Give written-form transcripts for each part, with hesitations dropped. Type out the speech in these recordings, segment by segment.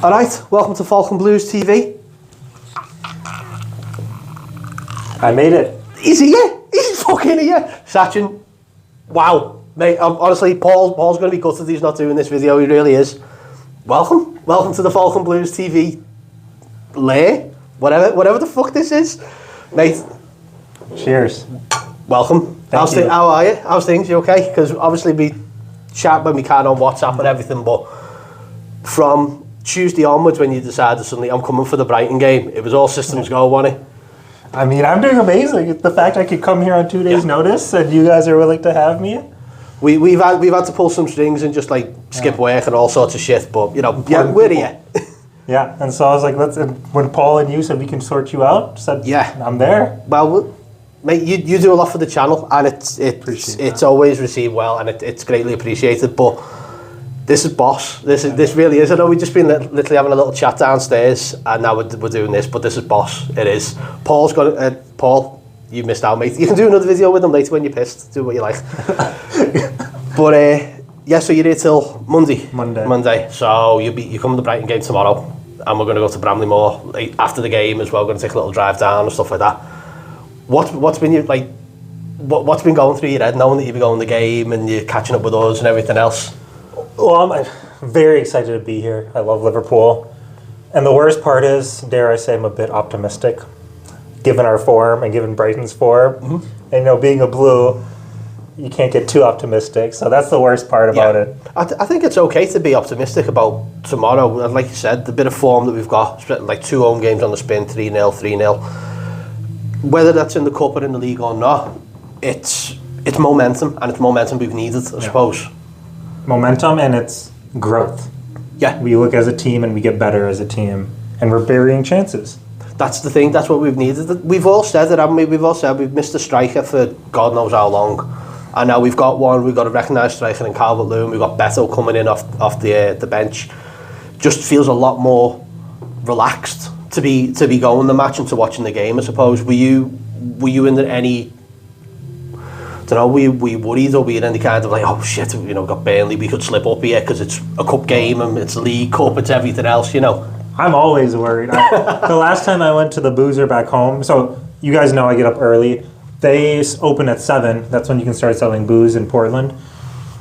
Alright, welcome to Falcon Blues TV. I made it. He's here! He's fucking here! Sachin, wow. Mate, honestly, Paul's going to be gutted he's not doing this video, he really is. Welcome to the Falcon Blues TV lair, whatever the fuck this is. Mate. Cheers. Welcome. How are you? How's things? You okay? Because obviously we chat when we can on WhatsApp and everything, but from Tuesday onwards when you decided suddenly I'm coming for the Brighton game, it was all systems go, wasn't it? I mean, I'm doing amazing. The fact I could come here on 2 days' notice and you guys are willing to have me. We've had to pull some strings and just like skip work and all sorts of shit, but you know, we're here. Yeah, and so I was like, when Paul and you said we can sort you out, said, I'm there. Well, mate, you do a lot for the channel, and it's always received well, and it's greatly appreciated. But this is boss. This really is. I know we've just been literally having a little chat downstairs, and now we're doing this. But this is boss. It is. Paul's got Paul, you missed out, mate. You can do another video with him later when you're pissed. Do what you like. But yeah, so you're here till Monday. So you come to the Brighton game tomorrow, and we're going to go to Bramley-Moore after the game as well. We're going to take a little drive down and stuff like that. What's been what's been going through your head knowing that you'll be going to the game and you're catching up with us and everything else? Well, I'm very excited to be here. I love Liverpool. And the worst part is, dare I say, I'm a bit optimistic, given our form and given Brighton's form. Mm-hmm. And being a Blue, you can't get too optimistic. So that's the worst part about it. I think it's okay to be optimistic about tomorrow. And like you said, the bit of form that we've got, like 2 home games on the spin, 3-0, 3-0. Whether that's in the Cup or in the league or not, it's momentum, and it's momentum we've needed, I suppose. Momentum, and it's growth. Yeah. We look as a team and we get better as a team, and we're burying chances. That's the thing, that's what we've needed. We've all said it, haven't we? We've all said we've missed a striker for God knows how long. And now we've got one, we've got a recognised striker in Calvert-Lewin, we've got Beto coming in off the bench. Just feels a lot more relaxed to be going the match and to watching the game, I suppose. Were you in any, I don't know, were you worried, or were you in any kind of like, oh shit, we've got Burnley, we could slip up here because it's a cup game and it's a league cup, it's everything else, I'm always worried. The last time I went to the Boozer back home, so you guys know I get up early. They open at 7. That's when you can start selling booze in Portland.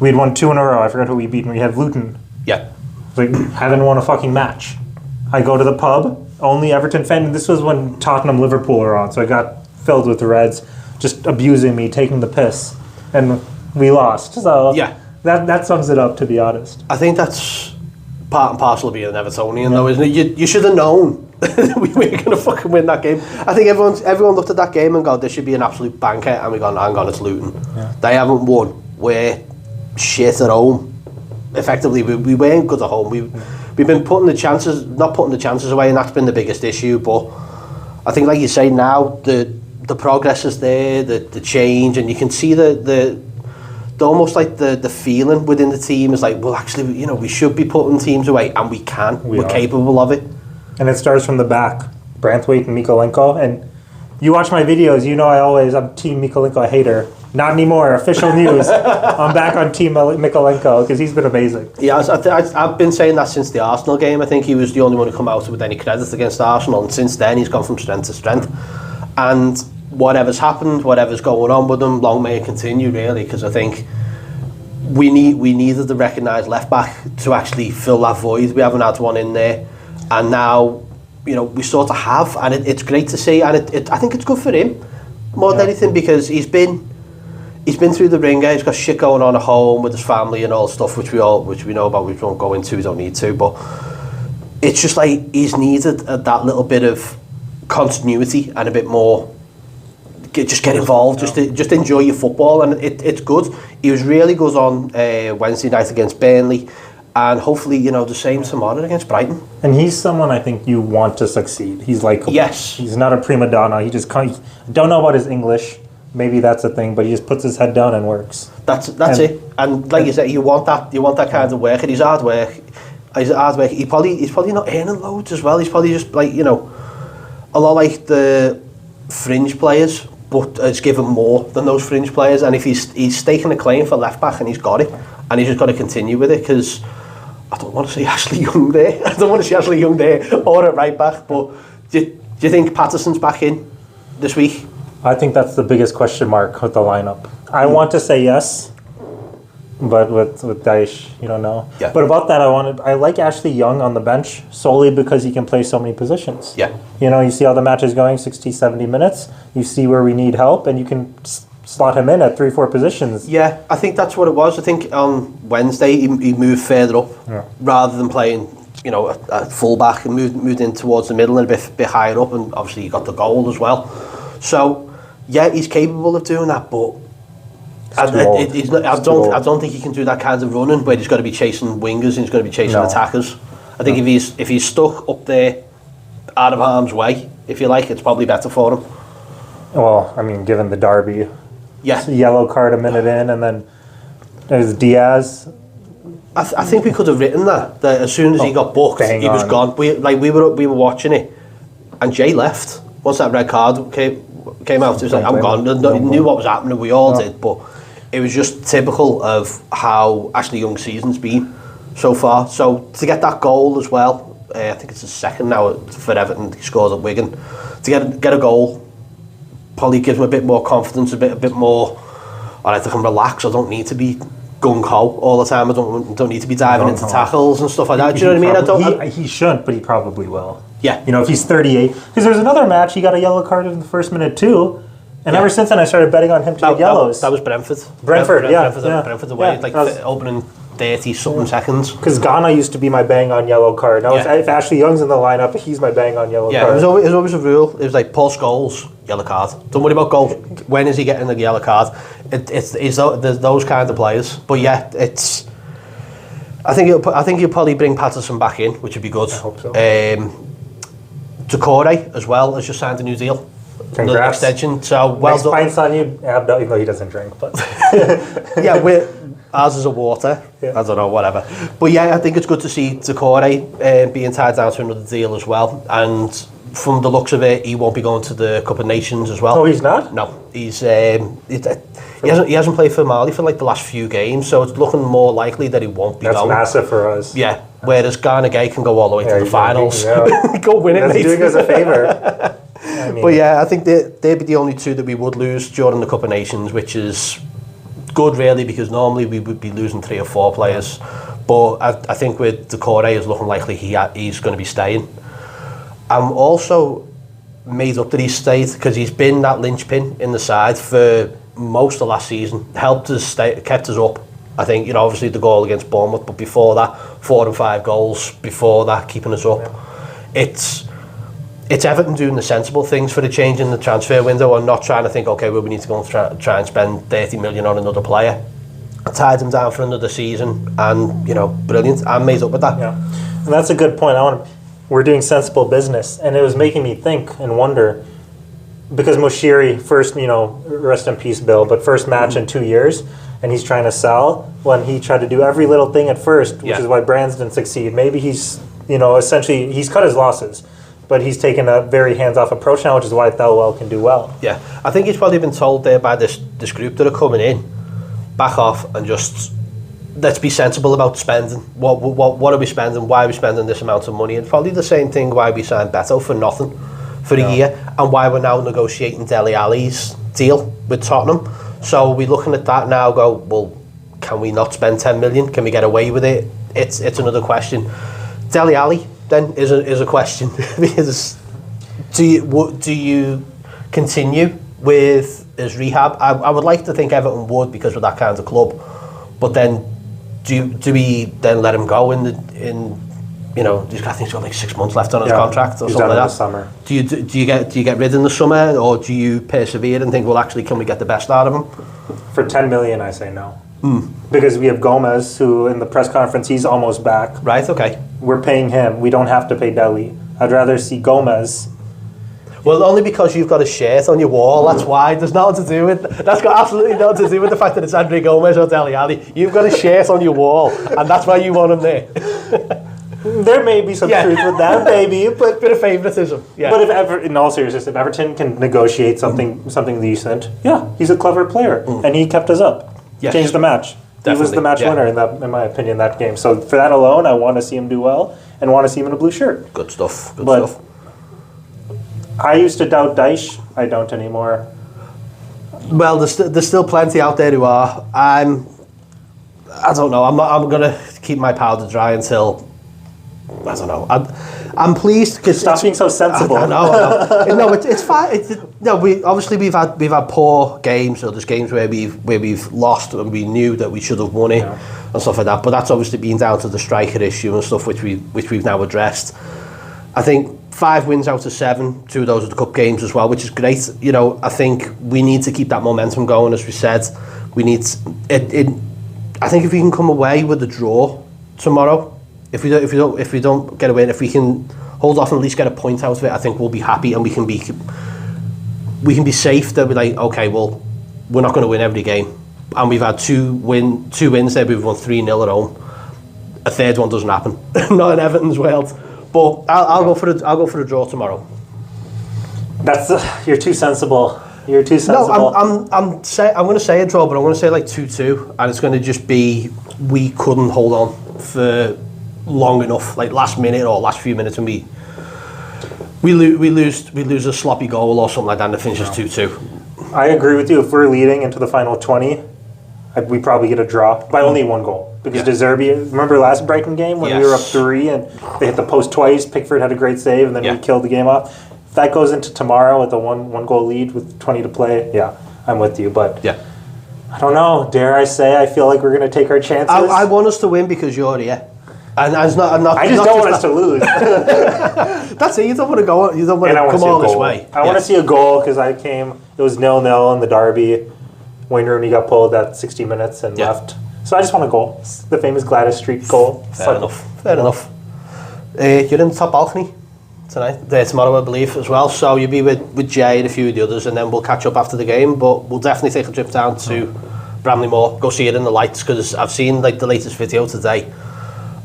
We'd won 2 in a row. I forgot who we beat. We had Luton. Yeah. Like, haven't won a fucking match. I go to the pub, only Everton fan. And this was when Tottenham Liverpool were on, so I got filled with the Reds, just abusing me, taking the piss, and we lost. So yeah, that sums it up, to be honest. I think that's part and parcel of being an Evertonian, though, isn't it? You should have known we were going to fucking win that game. I think everyone looked at that game and go, this should be an absolute banker, and we gone, hang on, it's Luton. Yeah. They haven't won. We're shit at home. Effectively, we weren't good at home. We've been not putting the chances away, and that's been the biggest issue. But I think, like you say, now the progress is there, the change, and you can see the almost like the feeling within the team is like, well, actually, we should be putting teams away, and we can. We're capable of it. And it starts from the back. Branthwaite and Mikolenko. And you watch my videos, I'm Team Mikolenko hater. Not anymore. Official news. I'm back on Team Mikolenko because he's been amazing. Yeah, I've been saying that since the Arsenal game. I think he was the only one to come out with any credit against Arsenal, and since then he's gone from strength to strength. And whatever's happened, whatever's going on with him, long may it continue, really, because I think we needed the recognised left back to actually fill that void. We haven't had one in there, and now we sort of have, and it's great to see, and I think it's good for him more than anything, because he's been through the ringer. He's got shit going on at home with his family and all stuff, which we know about, which we won't go into. We don't need to, but it's just like he's needed that little bit of continuity and a bit more. Just get involved, just enjoy your football, and it's good. He was really good on Wednesday night against Burnley, and hopefully the same tomorrow against Brighton. And he's someone I think you want to succeed. He's like, yes, he's not a prima donna. He just don't know about his English. Maybe that's the thing, but he just puts his head down and works. That's it. And like you said, you want that kind of work, and he's hard work. He's probably not earning loads as well. He's probably just like a lot like the fringe players, but it's given more than those fringe players. And if he's staking a claim for left back, and he's got it, and he's just got to continue with it, because I don't want to see Ashley Young there. I don't want to see Ashley Young there or at right back. But do you think Patterson's back in this week? I think that's the biggest question mark with the lineup. I want to say yes, but with Daesh, you don't know. Yeah. But about that, I like Ashley Young on the bench solely because he can play so many positions. Yeah. You know, you see how the match is going, 60, 70 minutes. You see where we need help, and you can slot him in at 3-4 positions. Yeah, I think that's what it was. I think on Wednesday he moved further up rather than playing, a full back, and moved in towards the middle and a bit higher up, and obviously he got the goal as well. So yeah, he's capable of doing that, but I don't think he can do that kind of running where he's got to be chasing wingers and he's got to be chasing attackers. I think if he's stuck up there, out of harm's way, if you like, it's probably better for him. Well, I mean, given the derby, yellow card a minute in, and then there's Diaz. I think we could have written that as soon as he got booked, he was gone. We were watching it, and Jay left once that red card came out. It was like, I'm gone. He knew what was happening. We all did, but it was just typical of how Ashley Young's season's been so far. So to get that goal as well, I think it's his second now for Everton. He scores at Wigan. To get a goal probably gives him a bit more confidence, a bit more. I can relax. I don't need to be gung ho all the time. I don't need to be diving into tackles and stuff like that. Do you know what I mean? He shouldn't, but he probably will. Yeah. You know, if he's 38, because there's another match he got a yellow card in the first minute too. And ever since then, I started betting on him to get yellows. That was Brentford. Brentford away, opening 30-something seconds. Because Ghana used to be my bang on yellow card. Now, if Ashley Young's in the lineup, he's my bang on yellow card. It was always a rule. It was like, Paul Scholes, yellow card. Don't worry about goal. When is he getting the yellow card? There's those kind of players. But yeah, it's. I think he'll probably bring Patterson back in, which would be good. I hope so. Decore as well has just signed a new deal. Congrats. Extension. So well Next done. pints on you, Abdo, even though he doesn't drink. But yeah, ours is a water. Yeah. I don't know, whatever. But yeah, I think it's good to see Decore being tied down to another deal as well. And from the looks of it, he won't be going to the Cup of Nations as well. Oh, he's not? No, he hasn't played for Mali for like the last few games, so it's looking more likely that he won't be going. That's massive for us. Yeah, whereas Ghana Gay can go all the way to the finals. Go win it, That's mate. doing us a favour. But yeah, I think they'd be the only two that we would lose during the Cup of Nations, which is good really, because normally we would be losing 3 or 4 players. But I think with Decore is looking likely he's going to be staying. I'm also made up that he's stayed because he's been that linchpin in the side for most of last season. Helped us kept us up. I think, obviously the goal against Bournemouth, but before that, 4 and 5 goals before that, keeping us up. Yeah. It's Everton doing the sensible things for the change in the transfer window and not trying to think, okay, well, we need to go and try and spend 30 million on another player. I tied him down for another season and, brilliant. I'm made up with that. Yeah, and that's a good point. We're doing sensible business, and it was making me think and wonder, because Moshiri, first, rest in peace, Bill, but first match in 2 years, and he's trying to sell when he tried to do every little thing at first, which is why Brands didn't succeed. Maybe he's, essentially, he's cut his losses, but he's taken a very hands-off approach now, which is why Thelwell can do well. Yeah, I think he's probably been told there by this group that are coming in, back off and just let's be sensible about spending. What are we spending? Why are we spending this amount of money? And probably the same thing why we signed Beto for nothing for a year, and why we're now negotiating Dele Alli's deal with Tottenham. So we're looking at that now. Go, well, can we not spend 10 million? Can we get away with it? It's another question. Dele Alli then is a question. Because do you continue with his rehab? I would like to think Everton would, because we're that kind of club. But then do we then let him go I think he's got like 6 months left on his contract or something like that. Summer. Do you get rid in the summer, or do you persevere and think, well, actually, can we get the best out of him? For 10 million, I say no. Because we have Gomez, who in the press conference, he's almost back. Right, okay. We're paying him. We don't have to pay Dele. I'd rather see Gomez. Well, only because you've got a shirt on your wall, that's why. There's nothing to do with... That's got absolutely nothing to do with the fact that it's Andre Gomez or Dele Alli. You've got a shirt on your wall, and that's why you want him there. There may be some truth with that, maybe, but... Bit of favouritism, yeah. But in all seriousness, if Everton can negotiate something decent, he's a clever player, and he kept us up. Yes. Changed the match. He was the match winner in my opinion, that game. So for that alone, I want to see him do well and want to see him in a blue shirt. Good stuff. Good stuff. I used to doubt Dyche. I don't anymore. Well, there's still plenty out there who are. I don't know. I'm gonna keep my powder dry until I don't know. I'm pleased because stop being so sensible. I know. No, it's fine. We've had poor games. So there's games where we've lost and we knew that we should have won it and stuff like that. But that's obviously been down to the striker issue and stuff which we've now addressed. I think 5 wins out of 7, 2 of those are the cup games as well, which is great. I think we need to keep that momentum going, as we said. We need it. I think if we can come away with a draw tomorrow. If we don't get a win, if we can hold off and at least get a point out of it, I think we'll be happy and we can be safe. That we're like, okay, well, we're not going to win every game, and we've had two wins there. We've won 3-0 at home. A third one doesn't happen, not in Everton's world. But I'll go for a draw tomorrow. You're too sensible. You're too sensible. No, I'm going to say a draw, but I'm going to say like 2-2, and it's going to just be we couldn't hold on for long enough, like last minute or last few minutes, and we lose a sloppy goal or something like that, and it finishes 2-2. I agree with you. If we're leading into the final 20, we probably get a draw by only 1 goal. Because De Zerbi, remember last Brighton game when we were up 3 and they hit the post twice, Pickford had a great save, and then we killed the game off. If that goes into tomorrow with a one goal lead with 20 to play, I'm with you. But I don't know, dare I say, I feel like we're going to take our chances. I want us to win because you're here. And it's not, I just don't want us to lose. That's it. You don't want to go. You don't want to come all this way. I want to see a goal because it was 0-0 in the derby. Wayne Rooney got pulled at 60 minutes and left. So I just want a goal. It's the famous Gladys Street goal. Fair enough. You're in the top balcony tomorrow, I believe, as well. So you'll be with Jay and a few of the others, and then we'll catch up after the game. But we'll definitely take a trip down to Bramley Moor, go see it in the lights, because I've seen like the latest video today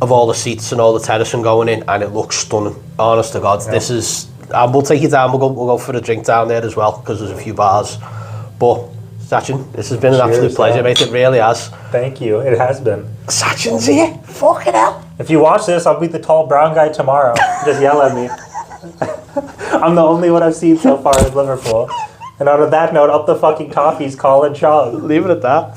of all the seats and all the terracing going in, and it looks stunning. Honest to God, this is. We'll take you down. We'll go for a drink down there as well, because there's a few bars. But Sachin, this has been an absolute pleasure, mate. It really has. Thank you. It has been. Sachin's here. Fucking hell. If you watch this, I'll be the tall brown guy tomorrow. Just yell at me. I'm the only one I've seen so far in Liverpool. And on that note, up the fucking toffees, Colin Shaw. Leave it at that.